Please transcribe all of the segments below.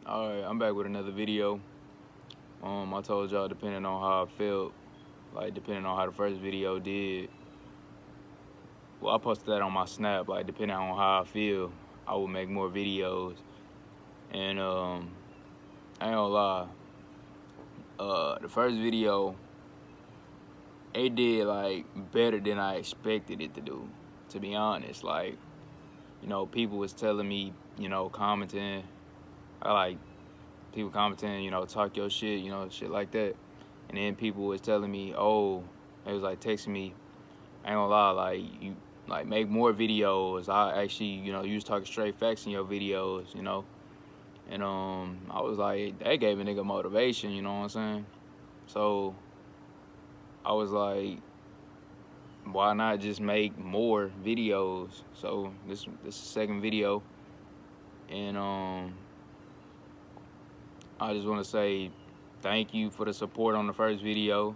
Alright, I'm back with another video. I told y'all depending on how I felt, like depending on how the first video did. Well, I posted that on my Snap, like depending on how I feel, I will make more videos. And I ain't gonna lie, the first video, it did like better than I expected it to do. To be honest, like, people was telling me, commenting. I like people commenting, talk your shit, shit like that. And then people was telling me, oh, they was like texting me, I ain't gonna lie, like you like make more videos. I actually, you was talking straight facts in your videos, And I was like, that gave a nigga motivation, you know what I'm saying? So I was like, why not just make more videos? So this is the second video, and I just want to say thank you for the support on the first video.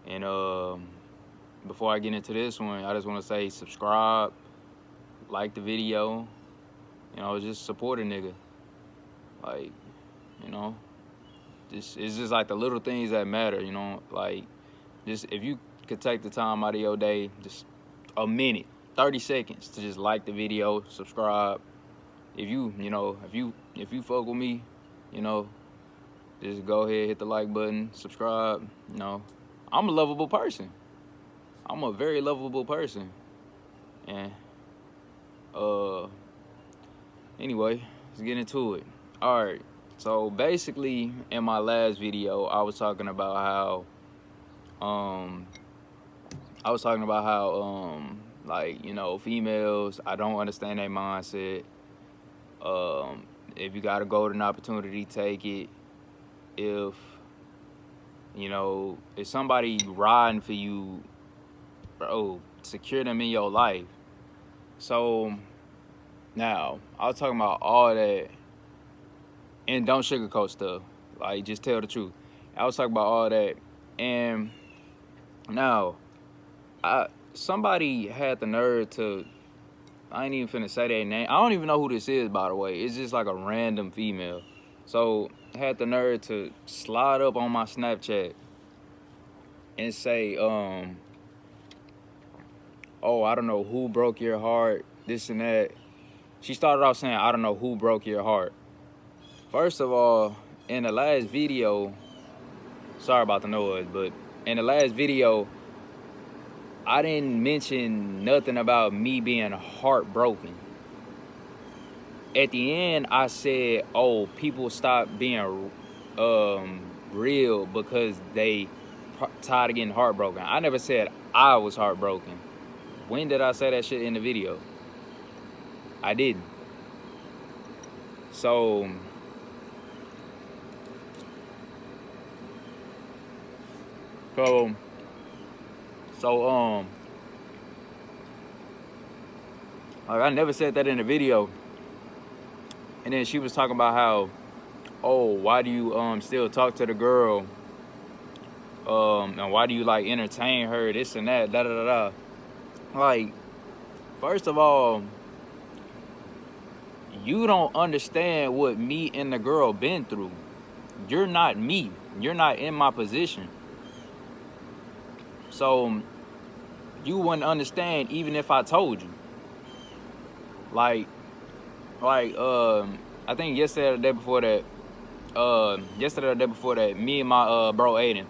And before I get into this one, I just want to say subscribe, like the video, just support a nigga. Like, you know, it's just like the little things that matter, like just if you could take the time out of your day, just a minute, 30 seconds to just like the video, subscribe. If you fuck with me, just go ahead, hit the like button, subscribe. I'm a lovable person. I'm a very lovable person. And anyway, let's get into it. All right. So basically, in my last video, I was talking about like, females, I don't understand their mindset. If you got a golden opportunity, take it. If if somebody riding for you, bro, secure them in your life. So now I was talking about all that, and don't sugarcoat stuff. Like, just tell the truth. I was talking about all that, and now somebody had the nerve to. I ain't even finna say their name. I don't even know who this is, by the way. It's just like a random female. So had the nerve to slide up on my Snapchat and say, oh, I don't know who broke your heart, this and that. She started off saying, I don't know who broke your heart. First of all, in the last video, sorry about the noise, but in the last video, I didn't mention nothing about me being heartbroken. At the end, I said, oh, people stop being real because they tired of getting heartbroken. I never said I was heartbroken. When did I say that shit in the video? I didn't. So like, I never said that in the video. And then she was talking about how, oh, why do you still talk to the girl? And why do you like entertain her? This and that, da da da da. Like, first of all, you don't understand what me and the girl been through. You're not me. You're not in my position. So you wouldn't understand even if I told you. Like, I think yesterday or the day before that, me and my bro Aiden,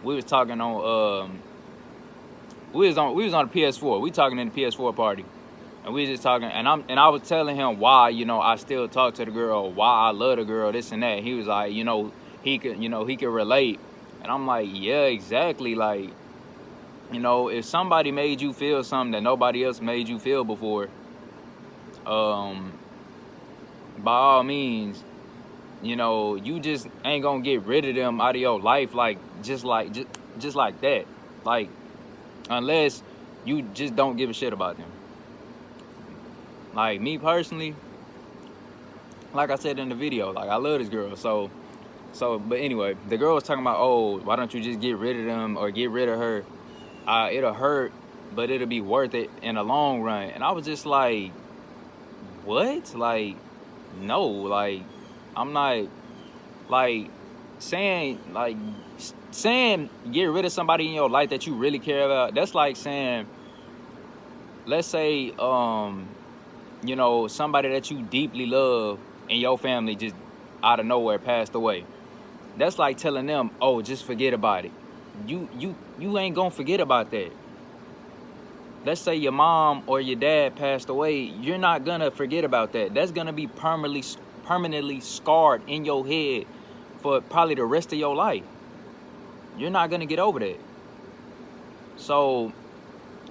we was talking on we was on the PS4. We talking in the PS4 party. And we was just talking, and I was telling him why, I still talk to the girl, why I love the girl, this and that. He was like, he could relate. And I'm like, yeah, exactly. Like, if somebody made you feel something that nobody else made you feel before, by all means, you just ain't gonna get rid of them out of your life just like that. Like, unless you just don't give a shit about them. Like, me personally, like I said in the video, like, I love this girl. So, but anyway, the girl was talking about, oh, why don't you just get rid of them or get rid of her? It'll hurt, but it'll be worth it in the long run. And I was just like, what? Like, no, like, I'm not like saying get rid of somebody in your life that you really care about. That's like saying, let's say, you know, somebody that you deeply love in your family just out of nowhere passed away. That's like telling them, oh, just forget about it. You ain't gonna forget about that. Let's say your mom or your dad passed away, you're not gonna forget about that. That's gonna be permanently scarred in your head for probably the rest of your life. You're not gonna get over that. So,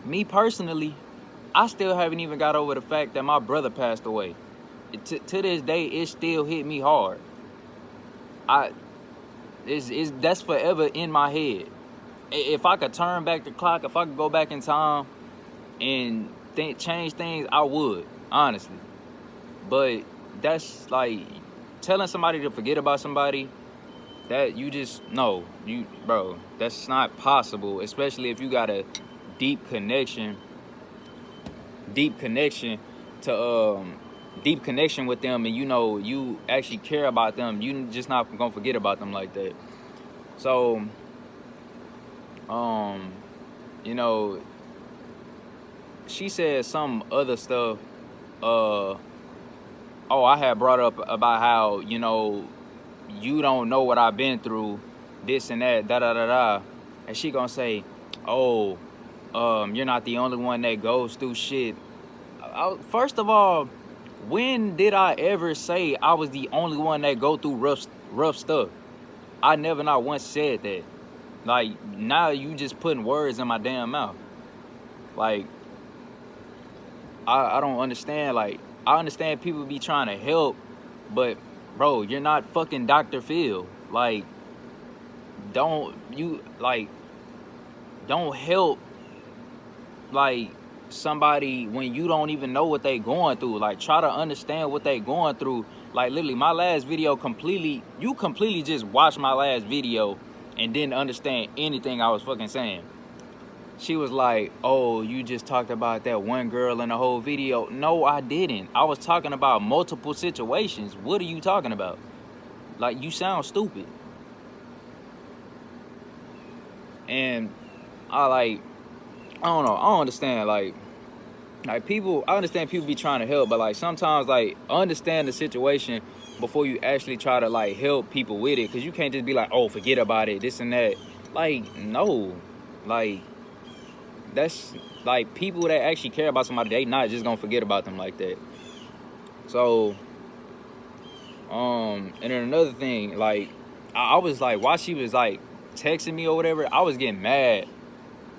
me personally, I still haven't even got over the fact that my brother passed away. To this day, it still hit me hard. That's forever in my head. If I could turn back the clock, if I could go back in time and change things, I would, honestly. But that's like telling somebody to forget about somebody that you just know, bro, that's not possible, especially if you got a deep connection with them, and you know you actually care about them. You just not gonna forget about them like that. So you know, she said some other stuff. I had brought up about how, you know, you don't know what I've been through, this and that, da da da da. And she gonna say, oh, you're not the only one that goes through shit. First of all, when did I ever say I was the only one that go through rough stuff? I never not once said that. Like, now you just putting words in my damn mouth. Like, I don't understand. Like, I understand people be trying to help, but bro, you're not fucking Dr. Phil. Like, don't help like somebody when you don't even know what they going through. Like, try to understand what they going through. Like, literally, my last video you completely just watched my last video and didn't understand anything I was fucking saying. She was like, oh, you just talked about that one girl in the whole video. No, I didn't. I was talking about multiple situations. What are you talking about? Like, you sound stupid. And I don't know. I don't understand. Like people, I understand people be trying to help, but like sometimes, like, understand the situation before you actually try to like help people with it. Cause you can't just be like, oh, forget about it, this and that. Like, no. Like, that's like people that actually care about somebody, they not just gonna forget about them like that. So, and then another thing, like, I was like, while she was like texting me or whatever, I was getting mad.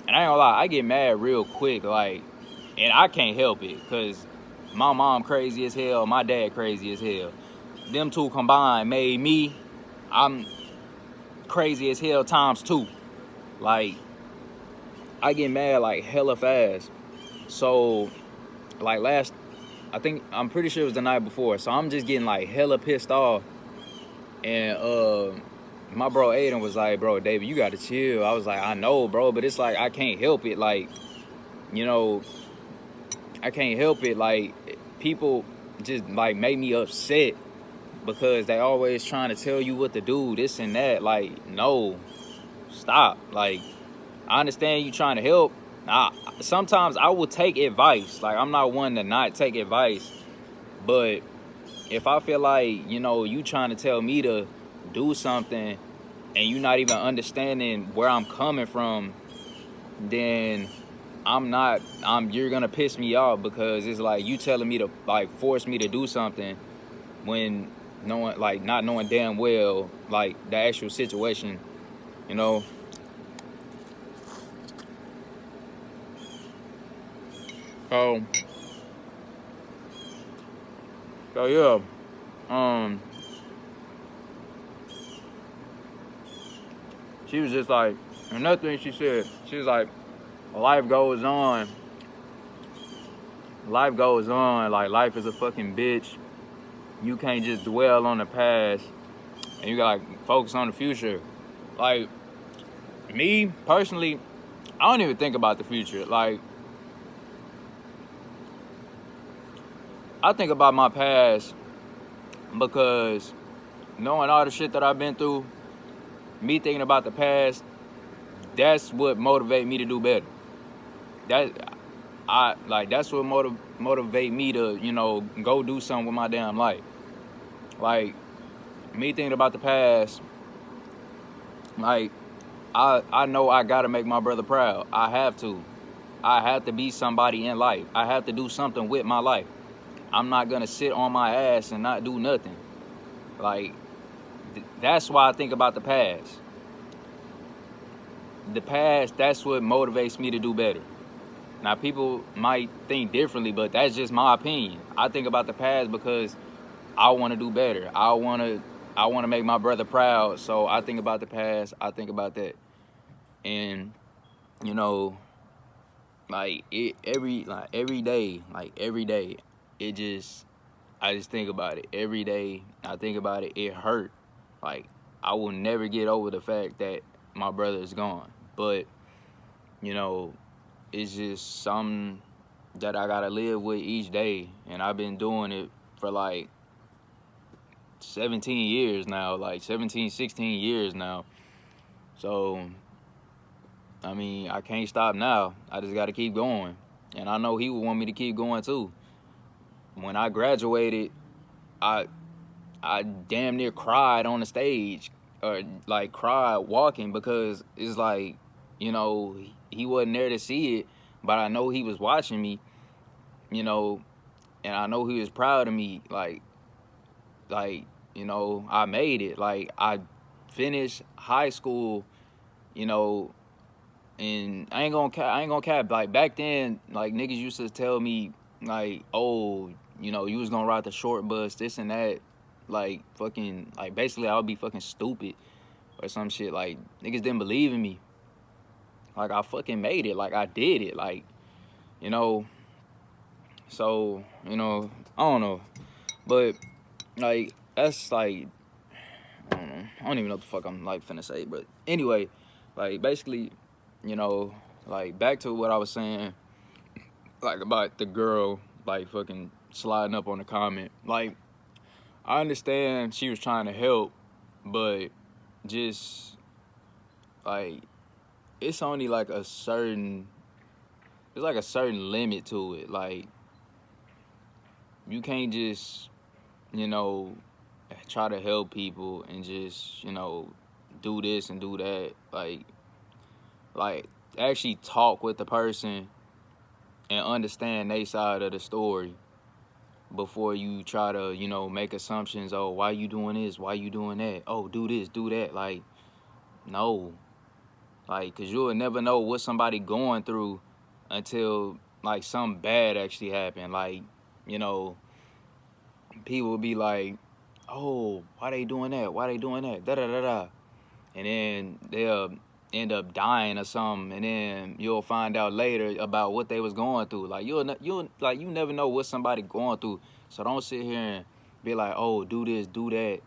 And I ain't gonna lie, I get mad real quick, like, and I can't help it, because my mom crazy as hell, my dad crazy as hell. Them two combined made me, I'm crazy as hell times 2. Like, I get mad like hella fast. So, like I'm pretty sure it was the night before. So I'm just getting like hella pissed off. And my bro Aiden was like, bro, David, you gotta chill. I was like, I know, bro, but it's like I can't help it. Like, you know, I can't help it. Like, people just like make me upset because they always trying to tell you what to do, this and that. Like, no, stop. Like, I understand you trying to help. Sometimes I will take advice. Like, I'm not one to not take advice. But if I feel like, you know, you trying to tell me to do something and you not even understanding where I'm coming from, then you're gonna piss me off, because it's like you telling me to like force me to do something when not knowing damn well like the actual situation, you know. So yeah, she was just like, another thing she said, she was like, life goes on. Life goes on. Like, life is a fucking bitch. You can't just dwell on the past, and you gotta focus on the future. Like, me personally, I don't even think about the future. Like, I think about my past because knowing all the shit that I've been through, me thinking about the past, that's what motivate me to do better. That's what motivate me to, you know, go do something with my damn life. Like, me thinking about the past, like, I know I gotta make my brother proud. I have to. I have to be somebody in life. I have to do something with my life. I'm not gonna sit on my ass and not do nothing. Like, that's why I think about the past. The past, that's what motivates me to do better. Now, people might think differently, but that's just my opinion. I think about the past because I want to do better. I want to make my brother proud. So I think about the past. I think about that. And, you know, every day, I just think about it. Every day I think about it, it hurt. Like, I will never get over the fact that my brother is gone. But, you know, it's just something that I gotta live with each day. And I've been doing it for like 17 years now, like 17, 16 years now. So, I mean, I can't stop now. I just gotta keep going. And I know he would want me to keep going too. When I graduated, I damn near cried on the stage, or like cried walking, because it's like, you know, he wasn't there to see it, but I know he was watching me, you know, and I know he was proud of me. Like, you know, I made it. Like, I finished high school, you know, and I ain't gonna cap. Like, back then, like, niggas used to tell me, like, oh, you know, you was gonna ride the short bus, this and that. Like, fucking, like, basically I would be fucking stupid or some shit. Like, niggas didn't believe in me. Like, I fucking made it. Like, I did it. Like, you know, so, you know, I don't know. But, like, that's, like, I don't know. I don't even know what the fuck I'm, like, finna say. But anyway, like, basically, you know, like, back to what I was saying, like, about the girl, like, fucking sliding up on the comment. Like, I understand she was trying to help, but just, like, it's only, like, there's, like, a certain limit to it. Like, you can't just, you know, try to help people and just, you know, do this and do that. Like, actually talk with the person and understand their side of the story before you try to, you know, make assumptions. Oh, why you doing this? Why you doing that? Oh, do this, do that. Like, no. Like, because you'll never know what somebody going through until, like, something bad actually happened. Like, you know, people will be like, oh, why they doing that? Why they doing that? Da-da-da-da. And then they'll end up dying or something, and then you'll find out later about what they was going through. Like, you never know what somebody going through. So don't sit here and be like, oh, do this, do that.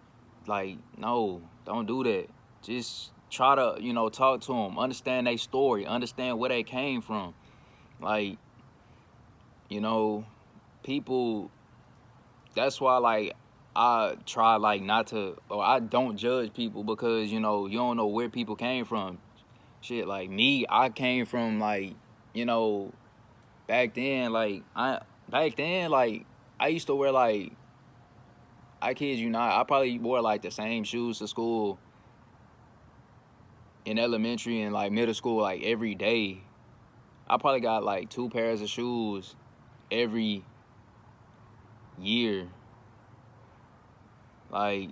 Like, no, don't do that. Just try to, you know, talk to them, understand their story, understand where they came from. Like, you know, people, that's why, like, I try, like, not to, or I don't judge people, because, you know, you don't know where people came from. Shit, like, me, I came from, like, you know, back then, like, I used to wear, like, I kid you not, I probably wore, like, the same shoes to school in elementary and, like, middle school, like, every day. I probably got, like, 2 pairs of shoes every year. Like,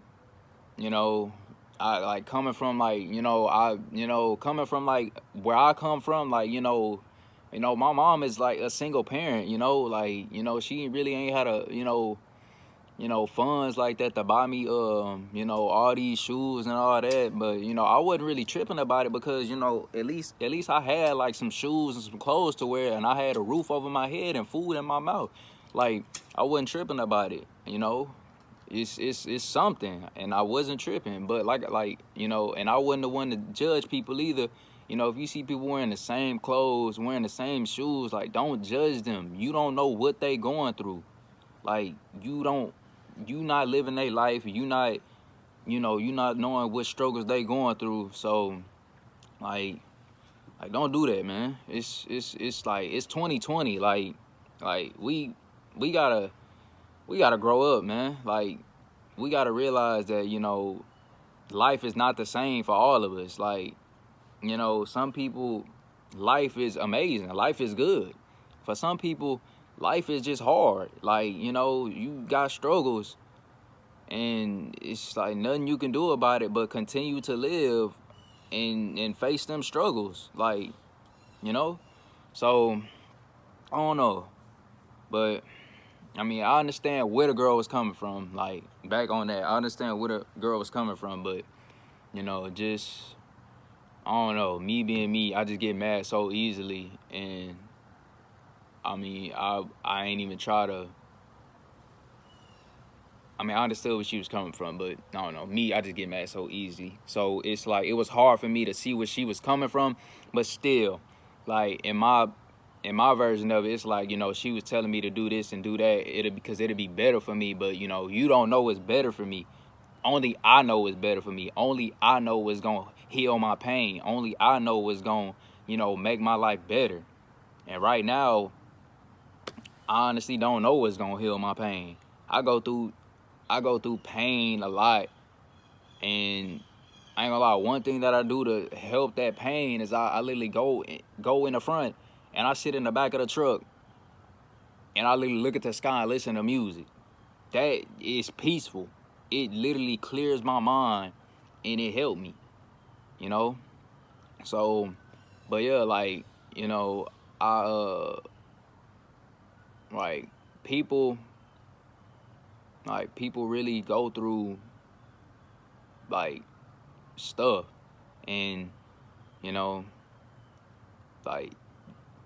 you know, I, like, coming from, like, coming from, like, where I come from, like, you know, my mom is, like, a single parent, you know, like, you know, she really ain't had a, you know, funds like that to buy me, you know, all these shoes and all that. But, you know, I wasn't really tripping about it, because, you know, at least I had, like, some shoes and some clothes to wear, and I had a roof over my head and food in my mouth. Like, I wasn't tripping about it, you know. It's something, and I wasn't tripping. But like you know, and I wasn't the one to judge people either. You know, if you see people wearing the same clothes, wearing the same shoes, like, don't judge them. You don't know what they going through. Like, you not living their life. You you know, you not knowing what struggles they going through. So like don't do that, man. It's like it's 2020. Like we gotta grow up, man. Like we gotta realize that, you know, life is not the same for all of us. Like, you know, some people, life is amazing. Life is good. For some people, life is just hard. Like, you know, you got struggles and it's like nothing you can do about it but continue to live and face them struggles. Like, you know? So, I don't know. But, I mean, I understand where the girl was coming from. Like, back on that, I understand where the girl was coming from. But, you know, just, I don't know. Me being me, I just get mad so easily. And, I mean, I ain't even try to. I mean, I understood where she was coming from, but I don't know. Me, I just get mad so easy. So it's like it was hard for me to see where she was coming from, but still, like in my version of it, it's like, you know, she was telling me to do this and do that, because it'd be better for me. But you know, you don't know what's better for me. Only I know what's better for me. Only I know what's gonna heal my pain. Only I know what's gonna, you know, make my life better. And right now, I honestly don't know what's gonna heal my pain. I go through pain a lot, and I ain't gonna lie, one thing that I do to help that pain is I literally go in the front and I sit in the back of the truck and I literally look at the sky and listen to music. That is peaceful. It literally clears my mind and it helped me, you know? So, but yeah, like, you know, like people really go through like stuff, and you know, like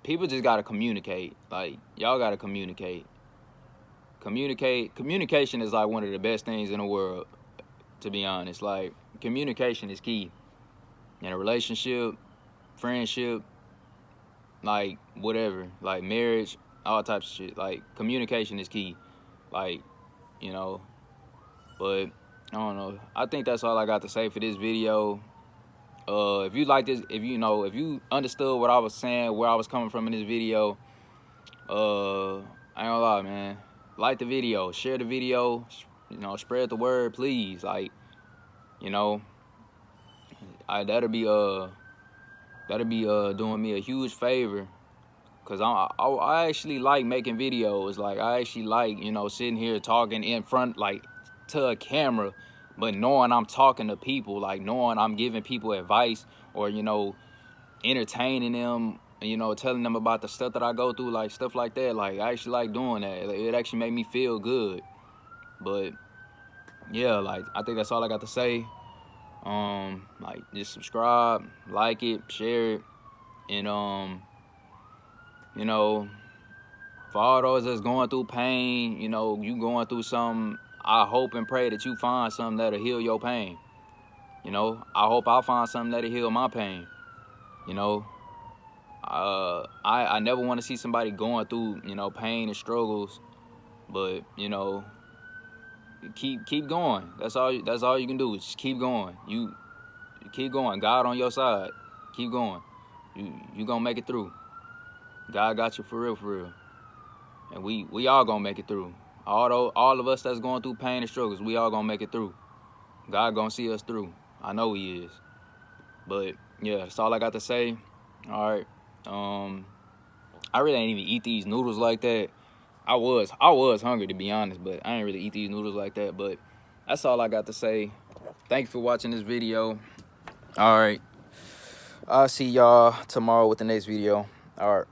people just gotta communicate. Like y'all gotta communicate. Communication is like one of the best things in the world, to be honest. Like communication is key in a relationship, friendship, like whatever, like marriage, all types of shit. Like communication is key. Like, you know, but I don't know. I think that's all I got to say for this video. If you like this, if you understood what I was saying, where I was coming from in this video, I ain't gonna lie, man. Like the video, share the video, you know, spread the word, please. Like, you know, that'll be doing me a huge favor, cause I actually like making videos. Like I actually like, you know, sitting here talking in front, like to a camera, but knowing I'm talking to people, like knowing I'm giving people advice, or, you know, entertaining them, you know, telling them about the stuff that I go through, like stuff like that. Like I actually like doing that. It actually made me feel good. But yeah, like I think that's all I got to say. Like just subscribe, like it, share it, and you know, for all those that's going through pain, you know, you going through something, I hope and pray that you find something that'll heal your pain. You know, I hope I find something that'll heal my pain. You know, I never want to see somebody going through, you know, pain and struggles, but, you know, keep going. That's all you can do is just keep going. You keep going. God on your side. Keep going. You gonna make it through. God got you for real. And we all gonna make it through. All of us that's going through pain and struggles, we all gonna make it through. God gonna see us through. I know He is. But yeah, that's all I got to say. All right. I really ain't even eat these noodles like that. I was hungry, to be honest, but I ain't really eat these noodles like that. But that's all I got to say. Thank you for watching this video. All right. I'll see y'all tomorrow with the next video. All right.